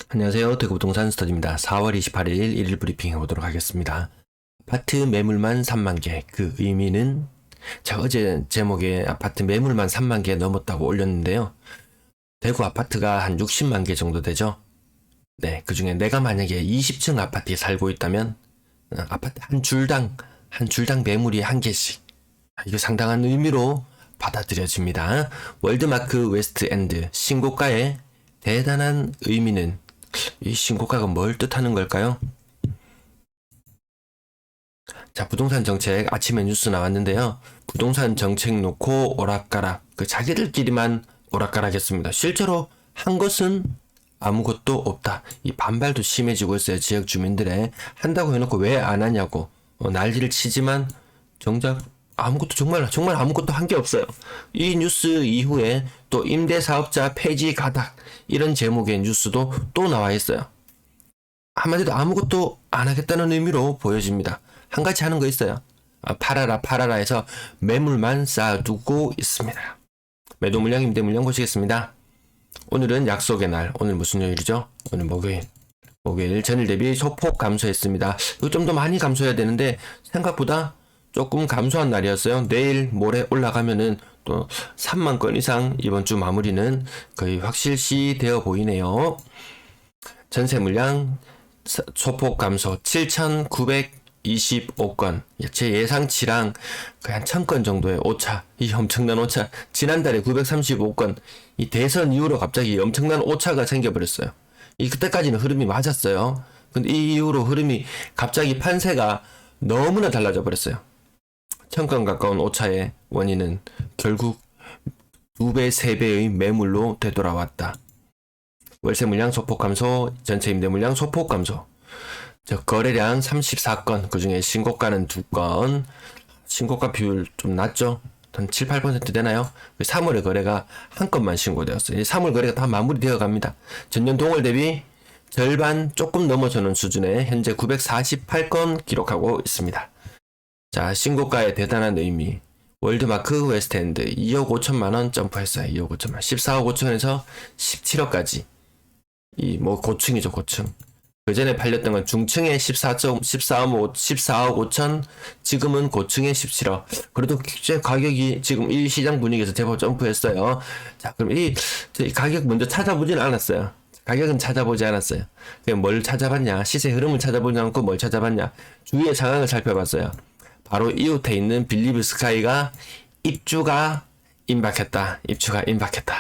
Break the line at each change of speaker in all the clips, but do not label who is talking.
안녕하세요. 대구부동산 스터디입니다. 4월 28일 일일 브리핑 해보도록 하겠습니다. 아파트 매물만 3만 개. 그 의미는 제가 어제 제목에 아파트 매물만 3만 개 넘었다고 올렸는데요. 대구 아파트가 한 60만 개 정도 되죠. 네, 그 중에 내가 만약에 20층 아파트에 살고 있다면 아파트 한 줄당 매물이 한 개씩. 이거 상당한 의미로 받아들여집니다. 월드마크 웨스트엔드 신고가의 대단한 의미는 이 신고가가 뭘 뜻하는 걸까요? 자, 부동산 정책 아침에 뉴스 나왔는데요. 부동산 정책 놓고 오락가락, 자기들끼리만 오락가락했습니다. 실제로 한 것은 아무것도 없다. 이 반발도 심해지고 있어요. 지역 주민들의 한다고 해놓고 왜 안 하냐고 난리를 치지만 정작 아무것도 정말 아무것도 한 게 없어요. 이 뉴스 이후에 또 임대사업자 폐지 가닥 이런 제목의 뉴스도 또 나와 있어요. 한마디로 아무것도 안 하겠다는 의미로 보여집니다. 한 가지 하는 거 있어요. 팔아라 해서 매물만 쌓아두고 있습니다. 매도 물량, 임대 물량 보시겠습니다. 오늘은 약속의 날. 오늘 무슨 요일이죠? 오늘 목요일 전일 대비 소폭 감소했습니다. 이거 좀 더 많이 감소해야 되는데 생각보다 조금 감소한 날이었어요. 내일 모레 올라가면은 또 3만 건 이상 이번 주 마무리는 거의 확실시 되어 보이네요. 전세 물량 소폭 감소 7,925건. 제 예상치랑 거의 한 1,000건 정도의 오차. 이 엄청난 오차. 지난달에 935건. 이 대선 이후로 갑자기 엄청난 오차가 생겨버렸어요. 그때까지는 흐름이 맞았어요. 근데 이 이후로 흐름이 갑자기 판세가 너무나 달라져 버렸어요. 1,000건 가까운 오차의 원인은 결국 2배, 3배의 매물로 되돌아왔다. 월세 물량 소폭 감소, 전체 임대 물량 소폭 감소. 거래량 34건, 그 중에 신고가는 2건. 신고가 비율 좀 낮죠? 한 7, 8% 되나요? 3월의 거래가 한 건만 신고되었어요. 3월 거래가 다 마무리되어 갑니다. 전년 동월 대비 절반 조금 넘어서는 수준에 현재 948건 기록하고 있습니다. 자, 신고가의 대단한 의미. 월드마크 웨스트엔드 2억 5천만원 점프했어요. 2억 5천만. 14억 5천에서 17억까지. 고층이죠, 고층. 그 전에 팔렸던 건 중층에 14억 5천, 지금은 고층에 17억. 그래도 제 가격이 지금 이 시장 분위기에서 제법 점프했어요. 자, 그럼 이 가격 먼저 찾아보진 않았어요. 가격은 찾아보지 않았어요. 그냥 뭘 찾아봤냐? 시세 흐름을 찾아보지 않고 뭘 찾아봤냐? 주위의 상황을 살펴봤어요. 바로 이웃에 있는 빌리브 스카이가 입주가 임박했다.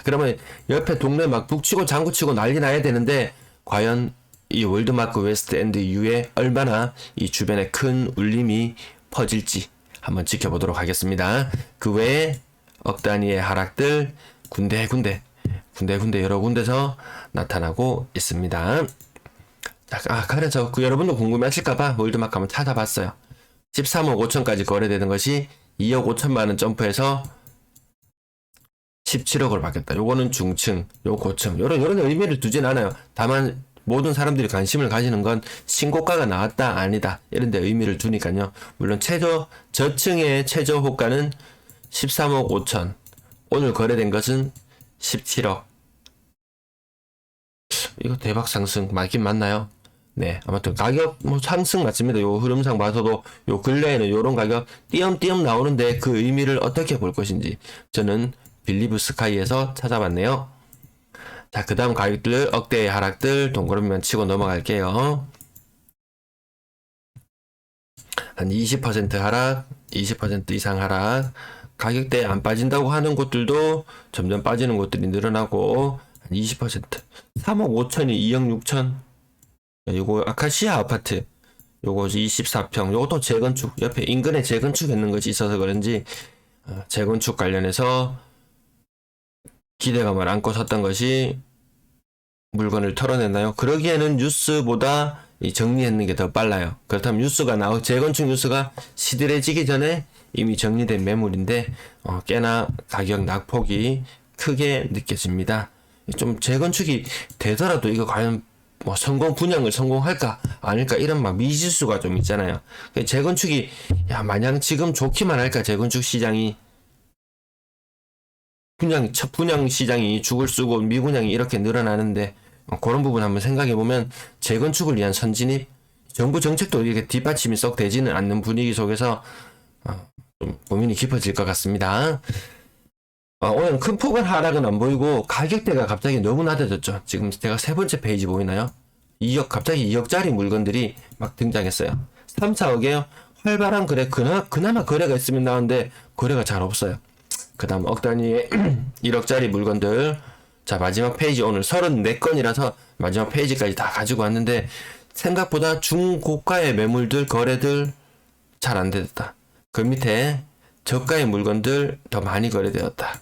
그러면 옆에 동네 막 북치고 장구치고 난리 나야 되는데 과연 이 월드마크 웨스트엔드 이후에 얼마나 이 주변에 큰 울림이 퍼질지 한번 지켜보도록 하겠습니다. 그 외에 억 단위의 하락들 군데군데 여러 군데서 나타나고 있습니다. 자, 그래서 여러분도 궁금해하실까봐 월드마크 한번 찾아봤어요. 13억 5천까지 거래되는 것이 2억 5천만원 점프해서 17억으로 바뀌었다. 요거는 중층, 요 고층. 요런 의미를 두진 않아요. 다만 모든 사람들이 관심을 가지는 건 신고가가 나왔다 아니다 이런 데 의미를 두니까요. 물론 저층의 최저 호가는 13억 5천. 오늘 거래된 것은 17억. 이거 대박 상승 맞긴 맞나요? 네, 아무튼 가격 상승 맞습니다. 요 흐름상 봐서도 요 근래에는 요런 가격 띄엄띄엄 나오는데 그 의미를 어떻게 볼 것인지 저는 빌리브 스카이에서 찾아봤네요. 자, 그 다음 가격들 억대의 하락들 동그라미만 치고 넘어갈게요. 한 20% 하락, 20% 이상 하락. 가격대 안 빠진다고 하는 곳들도 점점 빠지는 곳들이 늘어나고 한 20%. 3억 5천이 2억 6천. 요거 아카시아 아파트 요거 24평 요것도 재건축 옆에 인근에 재건축 했는 것이 있어서 그런지 재건축 관련해서 기대감을 안고 섰던 것이 물건을 털어냈나요? 그러기에는 뉴스보다 정리했는 게 더 빨라요. 그렇다면 재건축 뉴스가 시들해지기 전에 이미 정리된 매물인데 꽤나 가격 낙폭이 크게 느껴집니다. 좀 재건축이 되더라도 이거 과연 분양을 성공할까 아닐까 이런 미지수가 좀 있잖아요. 재건축이 마냥 지금 좋기만 할까? 재건축 시장이 분양 시장이 죽을 쓰고 미분양이 이렇게 늘어나는데 그런 부분 한번 생각해 보면 재건축을 위한 선진입, 정부 정책도 이렇게 뒷받침이 썩 되지는 않는 분위기 속에서 좀 고민이 깊어질 것 같습니다. 오늘 큰 폭은 하락은 안 보이고 가격대가 갑자기 너무 낮아졌죠. 지금 제가 세 번째 페이지 보이나요? 2억, 갑자기 2억짜리 물건들이 막 등장했어요. 3, 4억에 활발한 거래, 그나마 거래가 있으면 나오는데 거래가 잘 없어요. 그 다음 억 단위의 1억짜리 물건들. 자, 마지막 페이지 오늘 34건이라서 마지막 페이지까지 다 가지고 왔는데 생각보다 중고가의 매물들, 거래들 잘 안 됐다. 그 밑에 저가의 물건들 더 많이 거래되었다.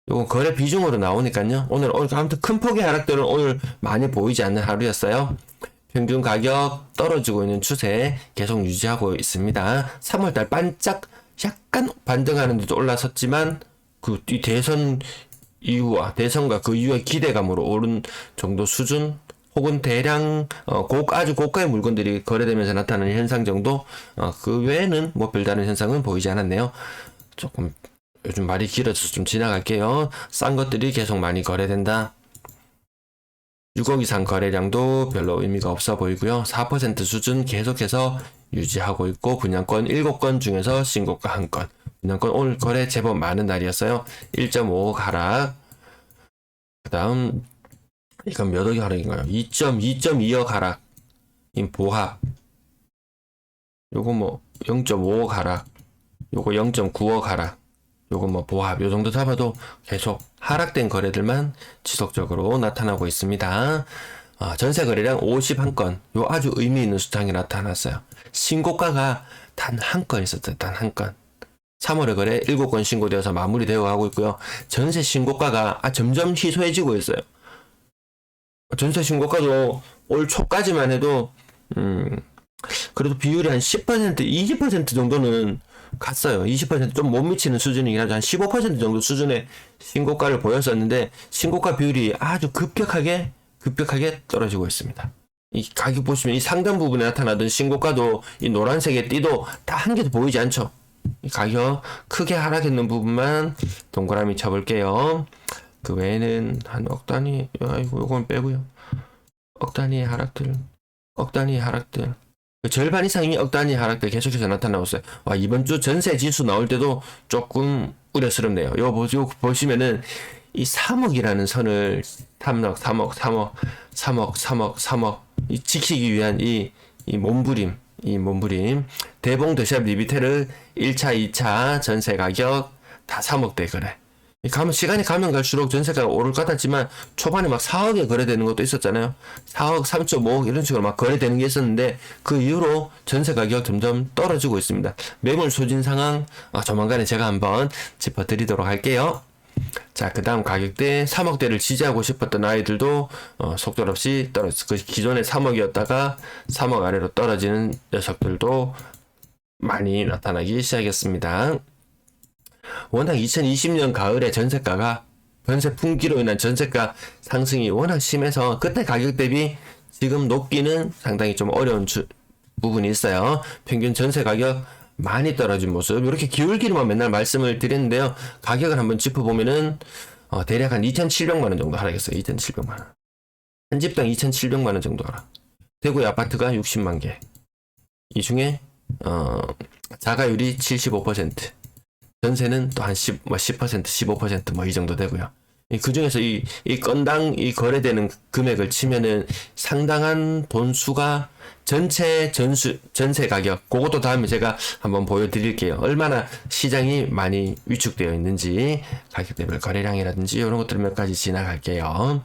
요거 거래 비중으로 나오니까요. 오늘 아무튼 큰 폭의 하락들은 오늘 많이 보이지 않는 하루였어요. 평균 가격 떨어지고 있는 추세 계속 유지하고 있습니다. 3월달 반짝 약간 반등하는데도 올라섰지만 이 대선 이후와 대선과 그 이후의 기대감으로 오른 정도 수준 혹은 대량 아주 고가의 물건들이 거래되면서 나타나는 현상 정도, 그 외에는 뭐 별다른 현상은 보이지 않았네요. 조금 요즘 말이 길어져서 좀 지나갈게요. 싼 것들이 계속 많이 거래된다. 6억 이상 거래량도 별로 의미가 없어 보이고요. 4% 수준 계속해서 유지하고 있고, 분양권 7건 중에서 신고가 1건. 분양권 오늘 거래 제법 많은 날이었어요. 1.5억 하락. 그 다음 이건 몇 억이 하락인가요? 2.2억 하락. 보합. 요거 뭐 0.5억 하락. 요거 0.9억 하락. 요거 뭐 보합. 요 정도 잡아도 계속 하락된 거래들만 지속적으로 나타나고 있습니다. 전세 거래량 51건. 요 아주 의미 있는 숫자가 나타났어요. 신고가가 단 한 건 있었어요. 단 한 건. 3월에 거래 7건 신고되어서 마무리되어 가고 있고요. 전세 신고가가 점점 희소해지고 있어요. 전세 신고가도 올 초까지만 해도 그래도 비율이 한 10%, 20% 정도는 갔어요. 20%좀 못 미치는 수준이긴 하죠. 한 15% 정도 수준의 신고가를 보였었는데 신고가 비율이 아주 급격하게 떨어지고 있습니다. 이 가격 보시면 이 상단 부분에 나타나던 신고가도 이 노란색의 띠도 다 한 개도 보이지 않죠. 이 가격 크게 하락했는 부분만 동그라미 쳐볼게요. 그 외에는 한 억 단위, 아이고 요건 빼고요. 억 단위의 하락들. 그 절반 이상이 억 단위 하락들 계속해서 나타나고 있어요. 와, 이번 주 전세 지수 나올 때도 조금 우려스럽네요. 요거 보시면은 이 3억이라는 선을 3억 이 지키기 위한 이 몸부림 대봉 더샵 리비테르 1차 2차 전세 가격 다 3억대 거래. 시간이 가면 갈수록 전세가가 오를 것 같았지만 초반에 막 4억에 거래되는 것도 있었잖아요. 4억, 3.5억 이런 식으로 막 거래되는 게 있었는데 그 이후로 전세 가격 점점 떨어지고 있습니다. 매물 소진 상황 조만간에 제가 한번 짚어드리도록 할게요. 자, 그 다음 가격대 3억대를 지지하고 싶었던 아이들도 속절없이 떨어졌어요. 그 기존에 3억이었다가 3억 아래로 떨어지는 녀석들도 많이 나타나기 시작했습니다. 워낙 2020년 가을에 전세 풍기로 인한 전세가 상승이 워낙 심해서 그때 가격 대비 지금 높기는 상당히 좀 어려운 부분이 있어요. 평균 전세 가격 많이 떨어진 모습, 이렇게 기울기로만 맨날 말씀을 드렸는데요. 가격을 한번 짚어보면은 대략 한 2,700만 원 정도 하락했어요. 2,700만 원. 한 집당 2,700만 원 정도 하락. 대구의 아파트가 60만 개. 이 중에 자가율이 75%. 전세는 또 한 10%, 15% 뭐 이 정도 되고요. 그 중에서 이 건당 거래되는 금액을 치면은 상당한 돈수가 전체 전세 가격, 그것도 다음에 제가 한번 보여드릴게요. 얼마나 시장이 많이 위축되어 있는지, 가격대별 거래량이라든지 이런 것들 몇 가지 지나갈게요.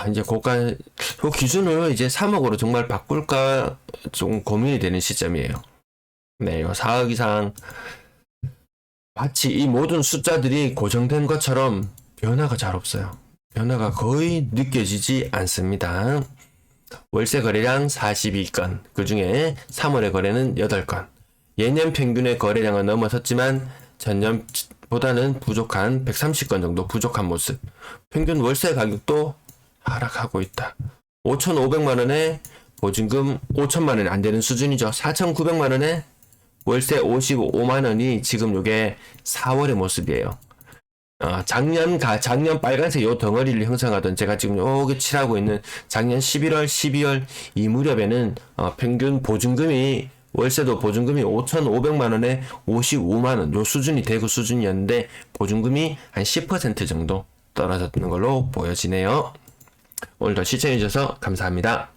이제 그 기준을 이제 3억으로 정말 바꿀까 좀 고민이 되는 시점이에요. 네, 4억 이상. 마치 이 모든 숫자들이 고정된 것처럼 변화가 잘 없어요. 변화가 거의 느껴지지 않습니다. 월세 거래량 42건, 그 중에 3월의 거래는 8건. 예년 평균의 거래량은 넘어섰지만 전년보다는 부족한 130건 정도 부족한 모습. 평균 월세 가격도 하락하고 있다. 5,500만 원에 보증금 5천만 원이 안 되는 수준이죠. 4,900만 원에 월세 55만 원이 지금 요게 4월의 모습이에요. 작년 빨간색 요 덩어리를 형성하던 제가 지금 여기 칠하고 있는 작년 11월, 12월 이 무렵에는 평균 보증금이 월세도 보증금이 5,500만 원에 55만 원 요 수준이 대구 수준이었는데 보증금이 한 10% 정도 떨어졌는 걸로 보여지네요. 오늘도 시청해 주셔서 감사합니다.